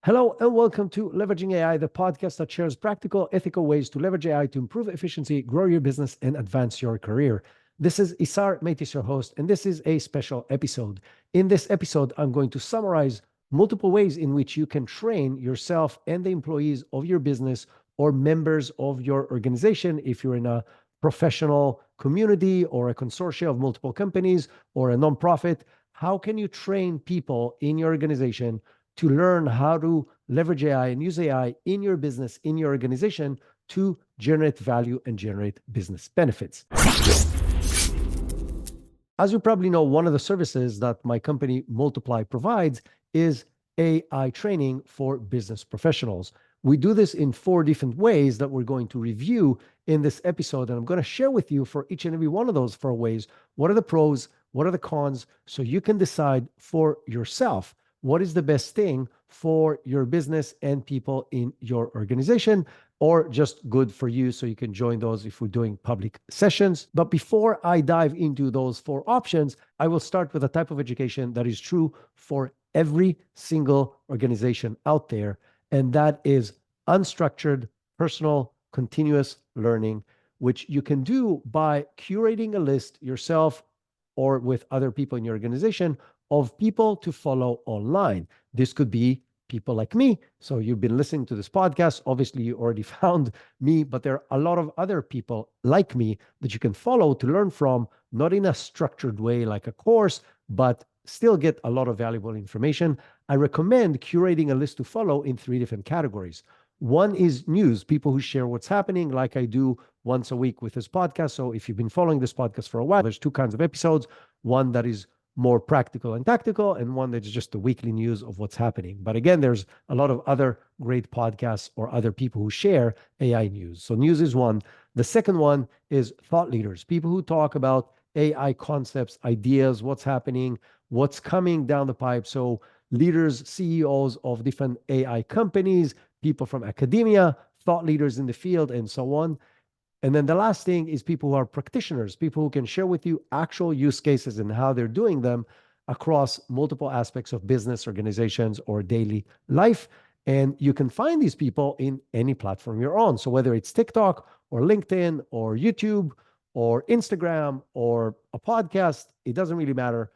Hello and welcome to Leveraging AI, the podcast that shares practical, ethical ways to leverage AI to improve efficiency, grow your business, and advance your career. This is Isar, Meitis, your host, and this is a special episode. In this episode, I'm going to summarize multiple ways in which you can train yourself and the employees of your business or members of your organization if you're in a professional community or a consortium of multiple companies or a nonprofit. How can you train people in your organization to learn how to leverage AI and use AI in your business, in your organization to generate value and generate business benefits? As you probably know, one of the services that my company Multiply provides is AI training for business professionals. We do this in 4 different ways that we're going to review in this episode. And I'm going to share with you for each and every one of those 4 ways, what are the pros, what are the cons, so you can decide for yourself what is the best thing for your business and people in your organization, or just good for you so you can join those if we're doing public sessions. But before I dive into those 4 options, I will start with a type of education that is true for every single organization out there, and that is unstructured, personal, continuous learning, which you can do by curating a list yourself or with other people in your organization of people to follow online. This could be people like me. So you've been listening to this podcast. Obviously, you already found me, but there are a lot of other people like me that you can follow to learn from, not in a structured way like a course, but still get a lot of valuable information. I recommend curating a list to follow in 3 different categories. One is news, people who share what's happening, like I do once a week with this podcast. So if you've been following this podcast for a while, there's 2 kinds of episodes. One that is more practical and tactical, and one that's just the weekly news of what's happening. But again, there's a lot of other great podcasts or other people who share AI news. So news is one. The second one is thought leaders, people who talk about AI concepts, ideas, what's happening, what's coming down the pipe. So leaders, CEOs of different AI companies, people from academia, thought leaders in the field, and so on. And then the last thing is people who are practitioners, people who can share with you actual use cases and how they're doing them across multiple aspects of business, organizations, or daily life. And you can find these people in any platform you're on. So whether it's TikTok or LinkedIn or YouTube or Instagram or a podcast, it doesn't really matter.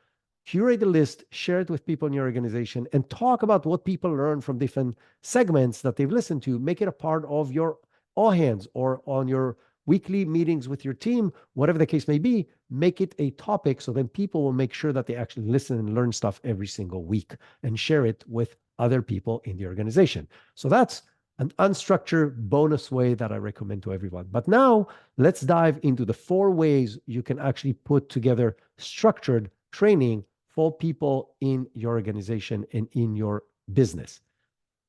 Curate the list, share it with people in your organization, and talk about what people learn from different segments that they've listened to. Make it a part of your all hands or on your weekly meetings with your team, whatever the case may be. Make it a topic so then people will make sure that they actually listen and learn stuff every single week and share it with other people in the organization. So that's an unstructured bonus way that I recommend to everyone. But now let's dive into the 4 ways you can actually put together structured training for people in your organization and in your business.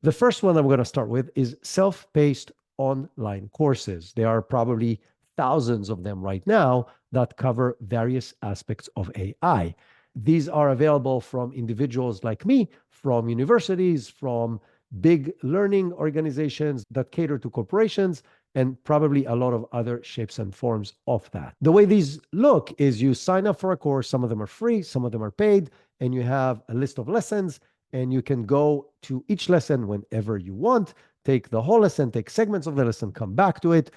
The first one that we're going to start with is self-paced online courses. There are probably thousands of them right now that cover various aspects of AI. These are available from individuals like me, from universities, from big learning organizations that cater to corporations, and probably a lot of other shapes and forms of that. The way these look is you sign up for a course. Some of them are free, some of them are paid, and you have a list of lessons, and you can go to each lesson whenever you want. Take the whole lesson, take segments of the lesson, come back to it.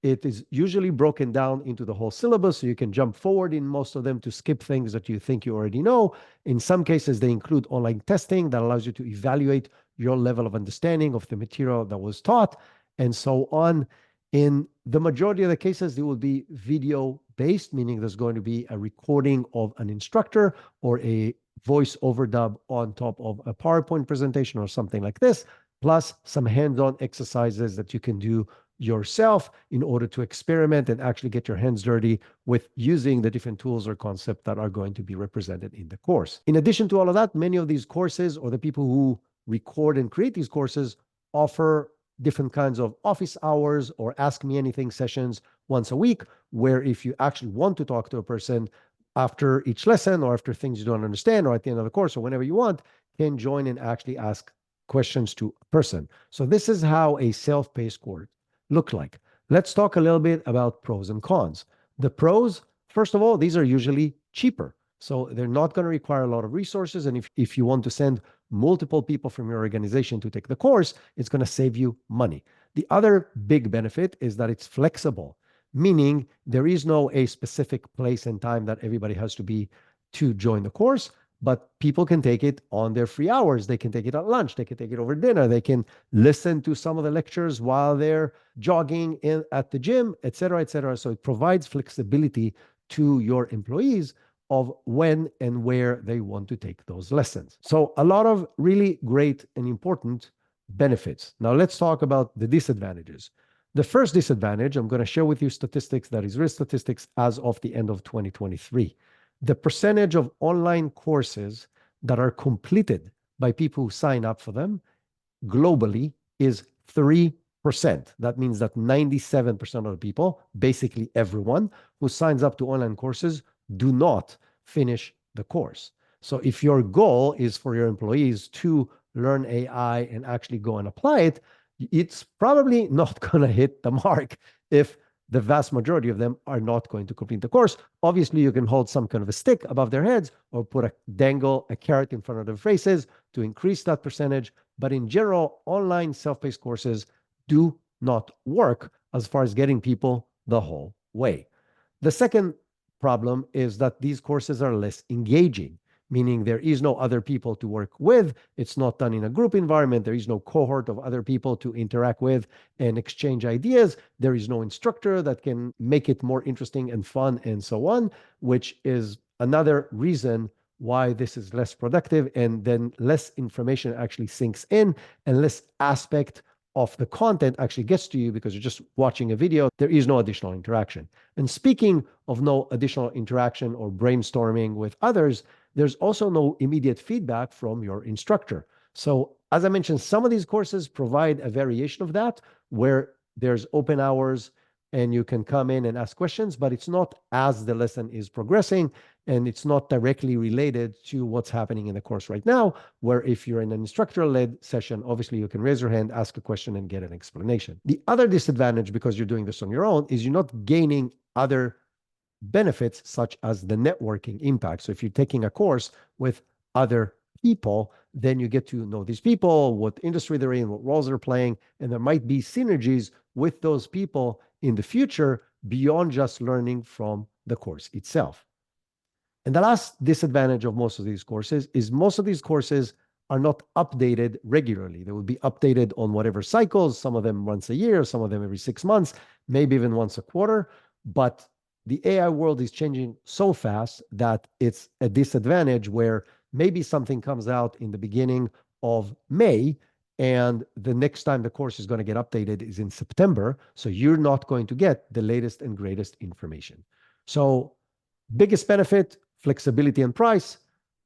It is usually broken down into the whole syllabus, so you can jump forward in most of them to skip things that you think you already know. In some cases, they include online testing that allows you to evaluate your level of understanding of the material that was taught, and so on. In the majority of the cases, they will be video-based, meaning there's going to be a recording of an instructor or a voice overdub on top of a PowerPoint presentation or something like this, plus some hands-on exercises that you can do yourself in order to experiment and actually get your hands dirty with using the different tools or concepts that are going to be represented in the course. In addition to all of that, many of these courses, or the people who record and create these courses, offer different kinds of office hours or ask me anything sessions once a week, where if you actually want to talk to a person after each lesson or after things you don't understand or at the end of the course or whenever you want, can join and actually ask questions to a person. So this is how a self-paced course look like. Let's talk a little bit about pros and cons. The pros, first of all, these are usually cheaper. So they're not going to require a lot of resources. And if you want to send multiple people from your organization to take the course, it's going to save you money. The other big benefit is that it's flexible, meaning there is no a specific place and time that everybody has to be to join the course, but people can take it on their free hours. They can take it at lunch. They can take it over dinner. They can listen to some of the lectures while they're jogging at the gym, et cetera, et cetera. So it provides flexibility to your employees of when and where they want to take those lessons. So a lot of really great and important benefits. Now let's talk about the disadvantages. The first disadvantage, I'm going to share with you statistics, that is real statistics as of the end of 2023. The percentage of online courses that are completed by people who sign up for them globally is 3%. That means that 97% of the people, basically everyone who signs up to online courses, do not finish the course. So if your goal is for your employees to learn AI and actually go and apply it, it's probably not going to hit the mark if the vast majority of them are not going to complete the course. Obviously, you can hold some kind of a stick above their heads or put a carrot in front of their faces to increase that percentage. But in general, online self-paced courses do not work as far as getting people the whole way. The second problem is that these courses are less engaging, meaning there is no other people to work with. It's not done in a group environment. There is no cohort of other people to interact with and exchange ideas. There is no instructor that can make it more interesting and fun and so on, which is another reason why this is less productive, and then less information actually sinks in and less aspect of the content actually gets to you because you're just watching a video. There is no additional interaction. And speaking of no additional interaction or brainstorming with others, there's also no immediate feedback from your instructor. So as I mentioned, some of these courses provide a variation of that where there's open hours and you can come in and ask questions, but it's not as the lesson is progressing, and it's not directly related to what's happening in the course right now, where if you're in an instructor-led session, obviously you can raise your hand, ask a question, and get an explanation. The other disadvantage, because you're doing this on your own, is you're not gaining other benefits such as the networking impact. So if you're taking a course with other people, then you get to know these people, what industry they're in, what roles they're playing, and there might be synergies with those people in the future beyond just learning from the course itself. And the last disadvantage of most of these courses is most of these courses are not updated regularly. They will be updated on whatever cycles, some of them once a year, some of them every 6 months, maybe even once a quarter. But the AI world is changing so fast that it's a disadvantage where maybe something comes out in the beginning of May, and the next time the course is going to get updated is in September. So you're not going to get the latest and greatest information. So biggest benefit, flexibility and price.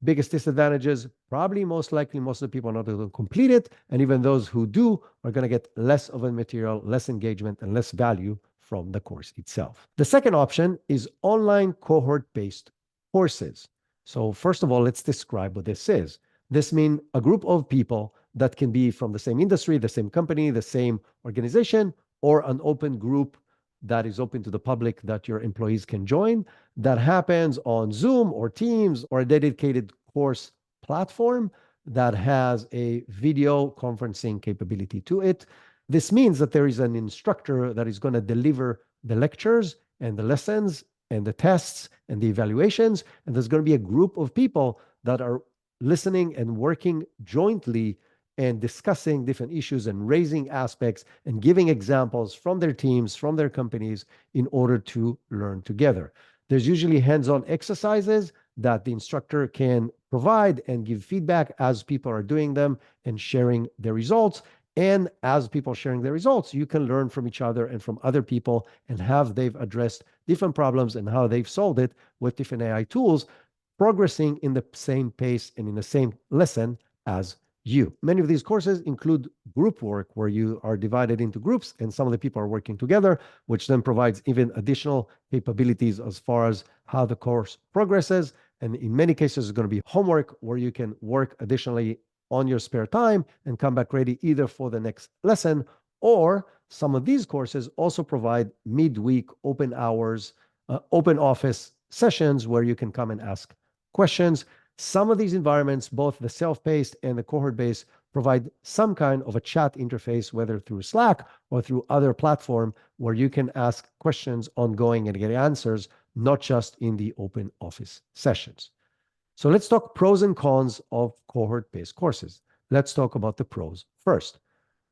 Biggest disadvantages, probably most likely most of the people are not going to complete it. And even those who do are going to get less of a material, less engagement, and less value from the course itself. The second option is online cohort-based courses. So first of all, let's describe what this is. This means a group of people that can be from the same industry, the same company, the same organization, or an open group that is open to the public that your employees can join, that happens on Zoom or Teams or a dedicated course platform that has a video conferencing capability to it. This means that there is an instructor that is going to deliver the lectures and the lessons and the tests and the evaluations, and there's going to be a group of people that are listening and working jointly and discussing different issues and raising aspects and giving examples from their teams, from their companies, in order to learn together. There's usually hands-on exercises that the instructor can provide and give feedback as people are doing them and sharing their results. And as people are sharing their results, you can learn from each other and from other people and how they've addressed different problems and how they've solved it with different AI tools, progressing in the same pace and in the same lesson as you. Many of these courses include group work where you are divided into groups and some of the people are working together, which then provides even additional capabilities as far as how the course progresses. And in many cases, it's going to be homework where you can work additionally on your spare time and come back ready either for the next lesson, or some of these courses also provide midweek open hours, open office sessions where you can come and ask questions. Some of these environments, both the self-paced and the cohort-based, provide some kind of a chat interface, whether through Slack or through other platform where you can ask questions ongoing and get answers, not just in the open office sessions. So let's talk pros and cons of cohort-based courses. Let's talk about the pros first.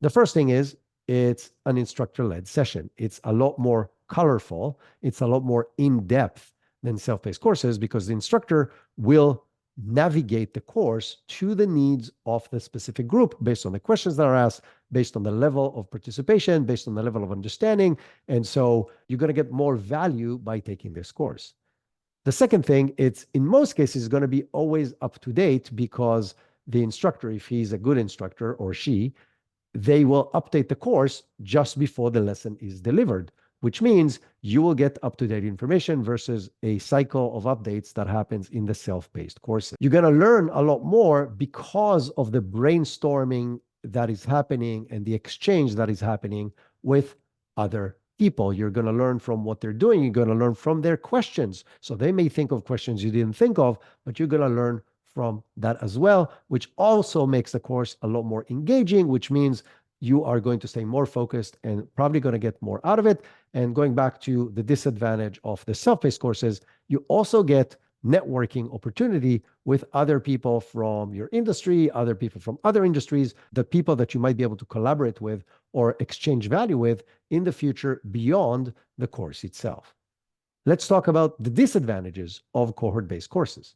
The first thing is it's an instructor-led session. It's a lot more colorful. It's a lot more in-depth than self-paced courses because the instructor will navigate the course to the needs of the specific group based on the questions that are asked, based on the level of participation, based on the level of understanding. And so you're going to get more value by taking this course. The second thing, it's in most cases going to be always up to date because the instructor, if he's a good instructor or she, they will update the course just before the lesson is delivered, which means you will get up-to-date information versus a cycle of updates that happens in the self-paced courses. You're going to learn a lot more because of the brainstorming that is happening and the exchange that is happening with other people. You're going to learn from what they're doing. You're going to learn from their questions. So they may think of questions you didn't think of, but you're going to learn from that as well, which also makes the course a lot more engaging, which means you are going to stay more focused and probably going to get more out of it. And going back to the disadvantage of the self-paced courses, you also get networking opportunity with other people from your industry, other people from other industries, the people that you might be able to collaborate with or exchange value with in the future beyond the course itself. Let's talk about the disadvantages of cohort-based courses.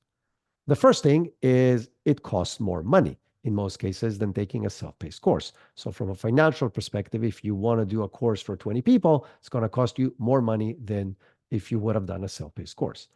The first thing is it costs more money in most cases than taking a self-paced course. So from a financial perspective, if you want to do a course for 20 people, it's going to cost you more money than if you would have done a self-paced course.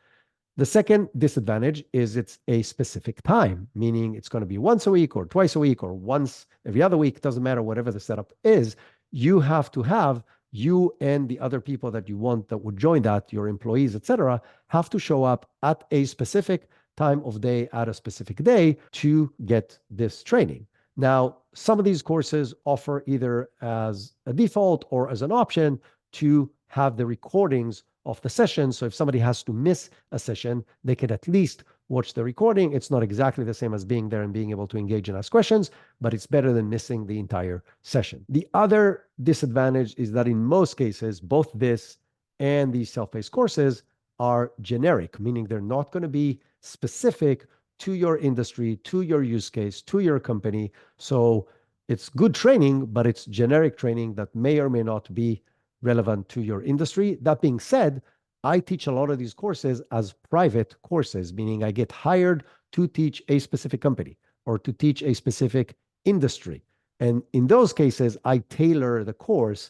The second disadvantage is it's a specific time, meaning it's going to be once a week or twice a week or once every other week, doesn't matter, whatever the setup is. You have to have you and the other people that you want that would join that, your employees, etc., have to show up at a specific time of day at a specific day to get this training. Now, some of these courses offer either as a default or as an option to have the recordings of the session. So if somebody has to miss a session, they can at least watch the recording. It's not exactly the same as being there and being able to engage and ask questions, but it's better than missing the entire session. The other disadvantage is that in most cases, both this and these self-paced courses are generic, meaning they're not going to be specific to your industry, to your use case, to your company. So it's good training, but it's generic training that may or may not be relevant to your industry. That being said, I teach a lot of these courses as private courses, meaning I get hired to teach a specific company or to teach a specific industry. And in those cases, I tailor the course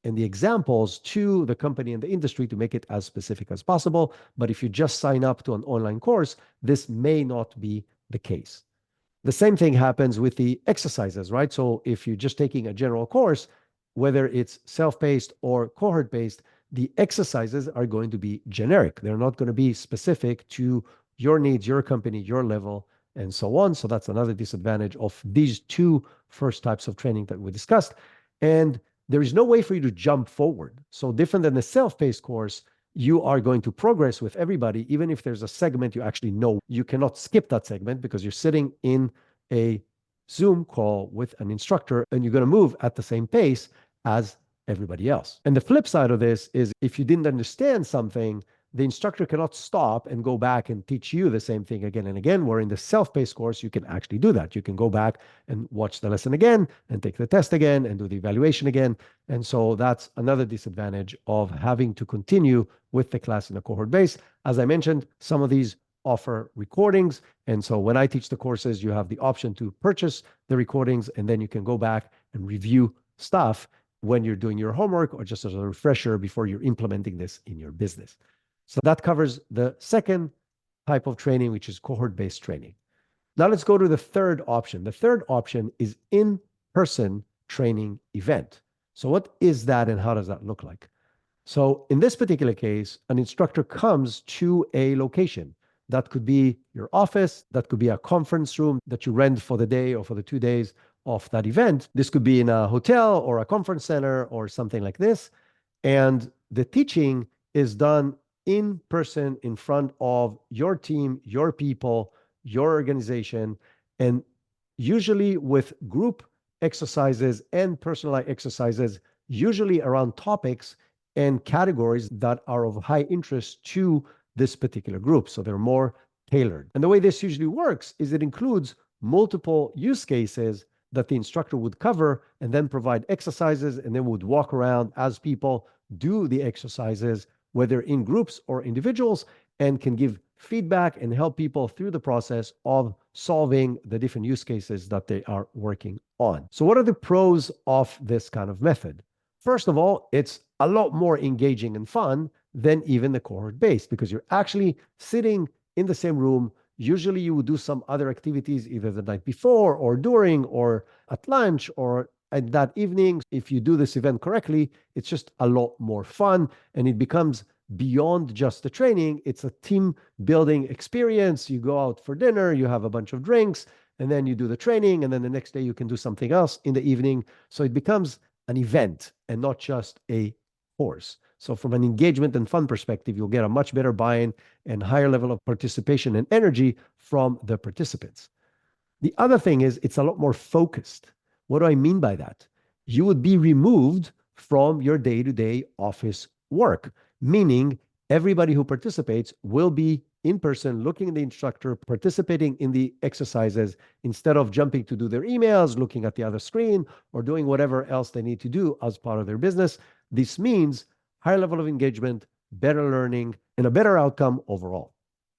and the examples to the company and the industry to make it as specific as possible. But if you just sign up to an online course, this may not be the case. The same thing happens with the exercises, right? So if you're just taking a general course, whether it's self-paced or cohort-based, the exercises are going to be generic. They're not going to be specific to your needs, your company, your level, and so on. So that's another disadvantage of these two first types of training that we discussed. And there is no way for you to jump forward. So different than a self-paced course, you are going to progress with everybody, even if there's a segment you actually know. You cannot skip that segment because you're sitting in a Zoom call with an instructor and you're going to move at the same pace as everybody else. And the flip side of this is if you didn't understand something, the instructor cannot stop and go back and teach you the same thing again and again, where in the self-paced course, you can actually do that. You can go back and watch the lesson again and take the test again and do the evaluation again. And so that's another disadvantage of having to continue with the class in a cohort base. As I mentioned, some of these offer recordings. And so when I teach the courses, you have the option to purchase the recordings, and then you can go back and review stuff when you're doing your homework or just as a refresher before you're implementing this in your business. So that covers the second type of training, which is cohort-based training. Now let's go to the third option. The third option is in-person training event. So what is that and how does that look like? So in this particular case, an instructor comes to a location. That could be your office, that could be a conference room that you rent for the day or for the 2 days of that event. This could be in a hotel or a conference center or something like this. And the teaching is done in person in front of your team, your people, your organization, and usually with group exercises and personalized exercises, usually around topics and categories that are of high interest to this particular group. So they're more tailored. And the way this usually works is it includes multiple use cases that the instructor would cover and then provide exercises and then would walk around as people do the exercises, whether in groups or individuals, and can give feedback and help people through the process of solving the different use cases that they are working on. So what are the pros of this kind of method? First of all, it's a lot more engaging and fun than even the cohort based because you're actually sitting in the same room. Usually you would do some other activities either the night before or during or at lunch or at that evening. If you do this event correctly, it's just a lot more fun and it becomes beyond just the training. It's a team building experience. You go out for dinner, you have a bunch of drinks, and then you do the training, and then the next day you can do something else in the evening. So it becomes an event and not just a course. So from an engagement and fun perspective, you'll get a much better buy-in and higher level of participation and energy from the participants. The other thing is it's a lot more focused. What do I mean by that? You would be removed from your day-to-day office work, meaning everybody who participates will be in person, looking at the instructor, participating in the exercises instead of jumping to do their emails, looking at the other screen, or doing whatever else they need to do as part of their business. This means higher level of engagement, better learning, and a better outcome overall.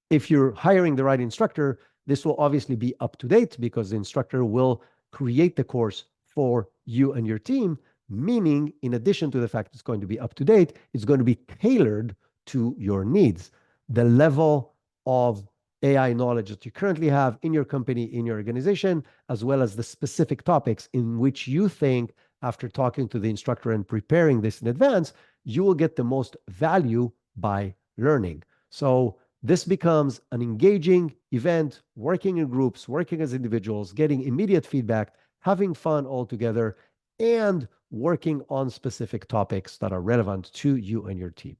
If you're hiring the right instructor, this will obviously be up to date because the instructor will create the course for you and your team, meaning in addition to the fact it's going to be up to date, it's going to be tailored to your needs. The level of AI knowledge that you currently have in your company, in your organization, as well as the specific topics in which you think, after talking to the instructor and preparing this in advance, you will get the most value by learning. So this becomes an engaging event, working in groups, working as individuals, getting immediate feedback, having fun all together, and working on specific topics that are relevant to you and your team.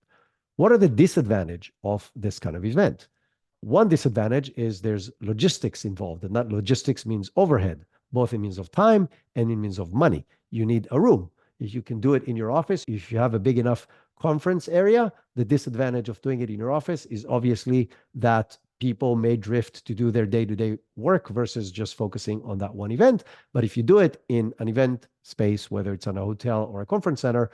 What are the disadvantages of this kind of event? One disadvantage is there's logistics involved, and that logistics means overhead, both in means of time and in means of money. You need a room. If you can do it in your office, if you have a big enough conference area, the disadvantage of doing it in your office is obviously that people may drift to do their day-to-day work versus just focusing on that one event. But if you do it in an event space, whether it's on a hotel or a conference center,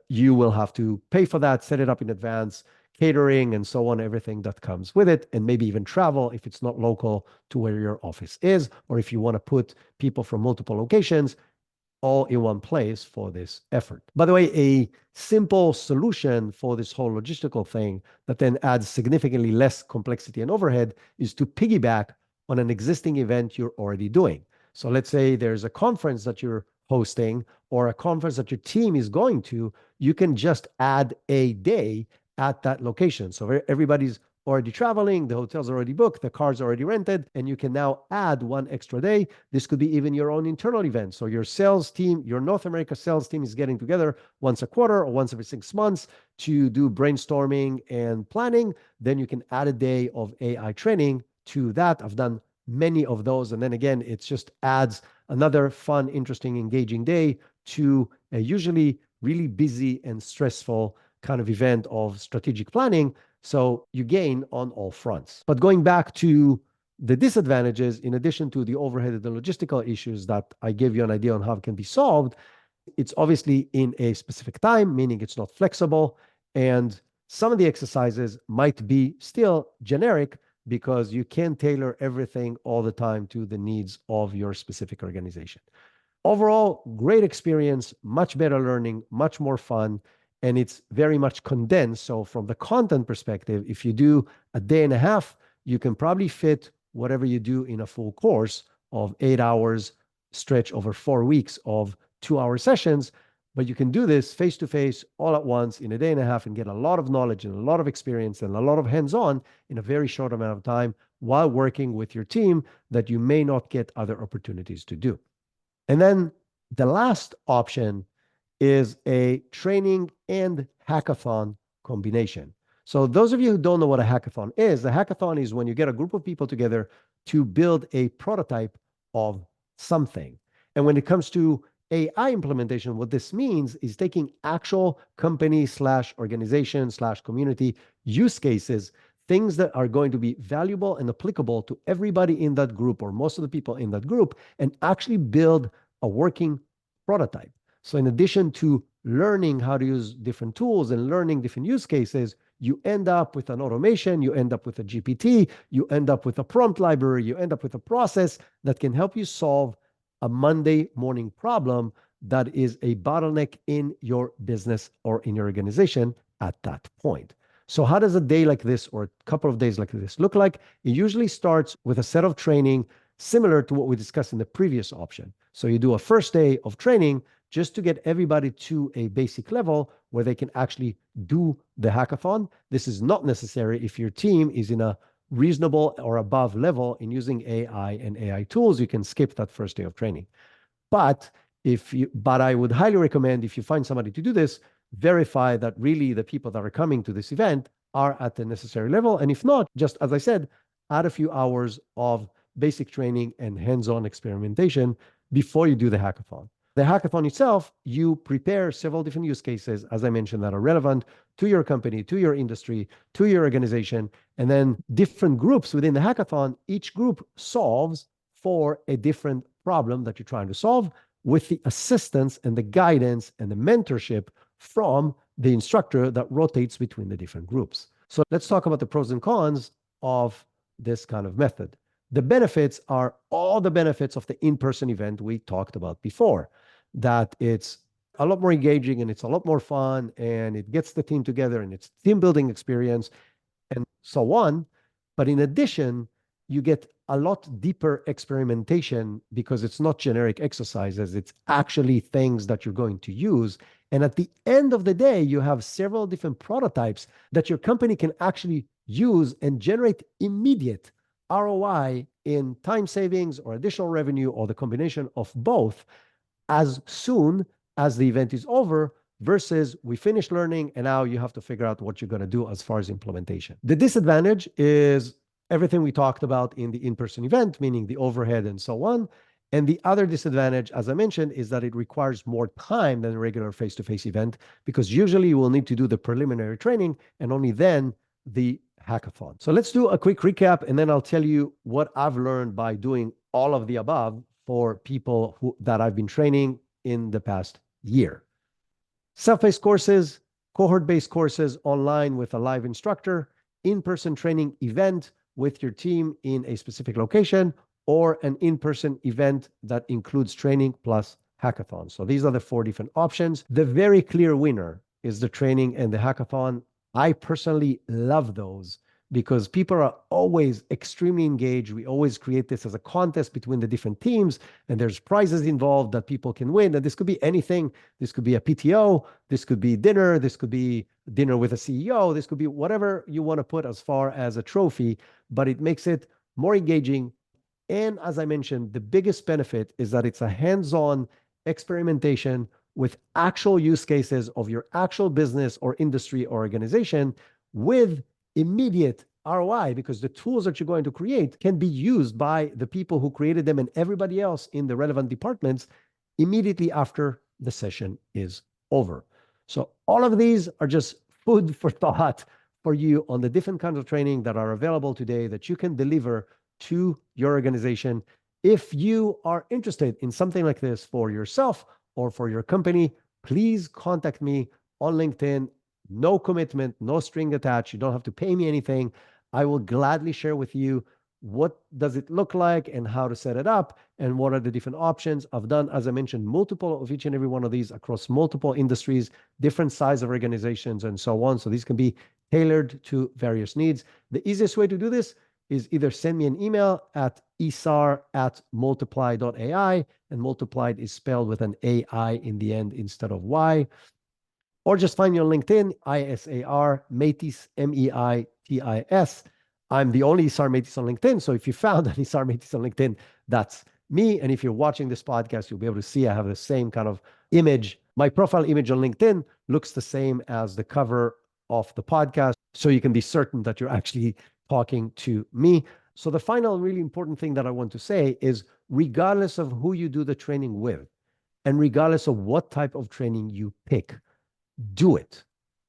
you will have to pay for that, set it up in advance, catering and so on, everything that comes with it, and maybe even travel if it's not local to where your office is, or if you want to put people from multiple locations all in one place for this effort. By the way, a simple solution for this whole logistical thing that then adds significantly less complexity and overhead is to piggyback on an existing event you're already doing. So let's say there's a conference that you're hosting or a conference that your team is going to, you can just add a day at that location. So everybody's already traveling, the hotel's already booked, the car's already rented, and you can now add one extra day. This could be even your own internal event. So your sales team, your North America sales team is getting together once a quarter or once every 6 months to do brainstorming and planning. Then you can add a day of AI training to that. I've done many of those. And then again, it just adds another fun, interesting, engaging day to a usually really busy and stressful kind of event of strategic planning. So you gain on all fronts. But going back to the disadvantages, in addition to the overhead and the logistical issues that I gave you an idea on how it can be solved, it's obviously in a specific time, meaning it's not flexible. And some of the exercises might be still generic because you can't tailor everything all the time to the needs of your specific organization. Overall, great experience, much better learning, much more fun, and it's very much condensed. So from the content perspective, if you do a day and a half, you can probably fit whatever you do in a full course of 8 hours stretch over 4 weeks of 2-hour sessions. But you can do this face to face all at once in a day and a half and get a lot of knowledge and a lot of experience and a lot of hands-on in a very short amount of time while working with your team that you may not get other opportunities to do. And then the last option is a training and hackathon combination. So those of you who don't know what a hackathon is, the hackathon is when you get a group of people together to build a prototype of something. And when it comes to AI implementation, what this means is taking actual company slash organization slash community use cases, things that are going to be valuable and applicable to everybody in that group or most of the people in that group, and actually build a working prototype. So in addition to learning how to use different tools and learning different use cases, you end up with an automation, you end up with a GPT, you end up with a prompt library, you end up with a process that can help you solve a Monday morning problem that is a bottleneck in your business or in your organization at that point. So how does a day like this or a couple of days like this look like? It usually starts with a set of training similar to what we discussed in the previous option. So you do a first day of training just to get everybody to a basic level where they can actually do the hackathon. This is not necessary if your team is in a reasonable or above level in using AI and AI tools. You can skip that first day of training. But I would highly recommend, if you find somebody to do this, verify that really the people that are coming to this event are at the necessary level. And if not, just as I said, add a few hours of basic training and hands-on experimentation before you do the hackathon. The hackathon itself, you prepare several different use cases, as I mentioned, that are relevant to your company, to your industry, to your organization, and then different groups within the hackathon. Each group solves for a different problem that you're trying to solve with the assistance and the guidance and the mentorship from the instructor that rotates between the different groups. So let's talk about the pros and cons of this kind of method. The benefits are all the benefits of the in-person event we talked about before, that it's a lot more engaging and it's a lot more fun and it gets the team together and it's team building experience and so on. But in addition, you get a lot deeper experimentation because it's not generic exercises. It's actually things that you're going to use. And at the end of the day, you have several different prototypes that your company can actually use and generate immediate ROI in time savings or additional revenue or the combination of both as soon as the event is over, versus we finish learning and now you have to figure out what you're going to do as far as implementation. The disadvantage is everything we talked about in the in-person event, meaning the overhead and so on. And the other disadvantage, as I mentioned, is that it requires more time than a regular face-to-face event, because usually you will need to do the preliminary training and only then the hackathon. So let's do a quick recap, and then I'll tell you what I've learned by doing all of the above for people that I've been training in the past year. Self-paced courses, cohort-based courses online with a live instructor, in-person training event with your team in a specific location, or an in-person event that includes training plus hackathon. So these are the 4 different options. The very clear winner is the training and the hackathon. I personally love those because people are always extremely engaged. We always create this as a contest between the different teams, and there's prizes involved that people can win. And this could be anything. This could be a PTO. This could be dinner. This could be dinner with a CEO. This could be whatever you want to put as far as a trophy, but it makes it more engaging. And as I mentioned, the biggest benefit is that it's a hands-on experimentation with actual use cases of your actual business or industry or organization with immediate ROI, because the tools that you're going to create can be used by the people who created them and everybody else in the relevant departments immediately after the session is over. So all of these are just food for thought for you on the different kinds of training that are available today that you can deliver to your organization. If you are interested in something like this for yourself or for your company, please contact me on LinkedIn. No commitment, no string attached. You don't have to pay me anything. I will gladly share with you what does it look like and how to set it up and what are the different options. I've done, as I mentioned, multiple of each and every one of these across multiple industries, different size of organizations and so on. So these can be tailored to various needs. The easiest way to do this is either send me an email at isar@multiply.ai, and multiplied is spelled with an AI in the end instead of Y, or just find me on LinkedIn, ISAR, Meitis, MEITIS. I'm the only Isar Meitis on LinkedIn, so if you found an Isar Meitis on LinkedIn, that's me. And if you're watching this podcast, you'll be able to see I have the same kind of image. My profile image on LinkedIn looks the same as the cover of the podcast, so you can be certain that you're actually talking to me. So the final really important thing that I want to say is, regardless of who you do the training with, and regardless of what type of training you pick, do it.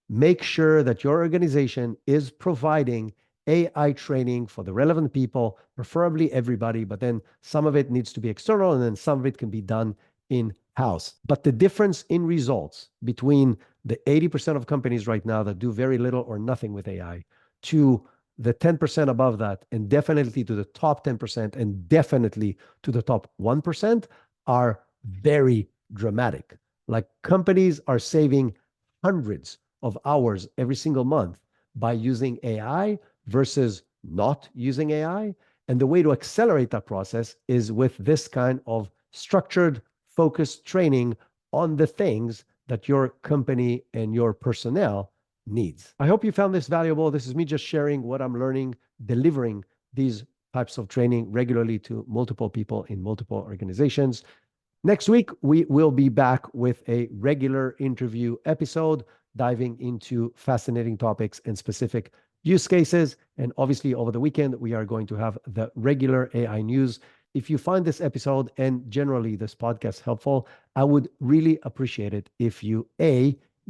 Make sure that your organization is providing AI training for the relevant people, preferably everybody, but then some of it needs to be external and then some of it can be done in-house. But the difference in results between the 80% of companies right now that do very little or nothing with AI to the 10% above that, and definitely to the top 10% and definitely to the top 1% are very dramatic. Like, companies are saving hundreds of hours every single month by using AI versus not using AI. And the way to accelerate that process is with this kind of structured, focused training on the things that your company and your personnel needs. I hope you found this valuable. This is me just sharing what I'm learning, delivering these types of training regularly to multiple people in multiple organizations. Next week, we will be back with a regular interview episode, diving into fascinating topics and specific use cases. And obviously, over the weekend, we are going to have the regular AI news. If you find this episode and generally this podcast helpful, I would really appreciate it if you,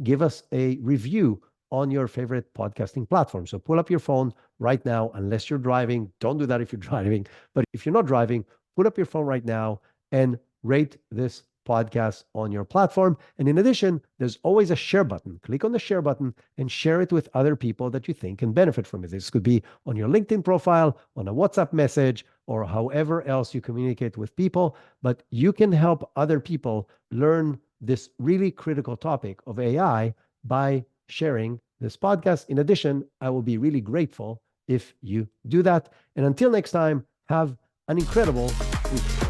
give us a review on your favorite podcasting platform. So pull up your phone right now, unless you're driving. Don't do that if you're driving. But if you're not driving, put up your phone right now and rate this podcast on your platform. And in addition, there's always a share button. Click on the share button and share it with other people that you think can benefit from it. This could be on your LinkedIn profile, on a WhatsApp message, or however else you communicate with people. But you can help other people learn this really critical topic of AI by sharing this podcast. In addition, I will be really grateful if you do that. And until next time, have an incredible week.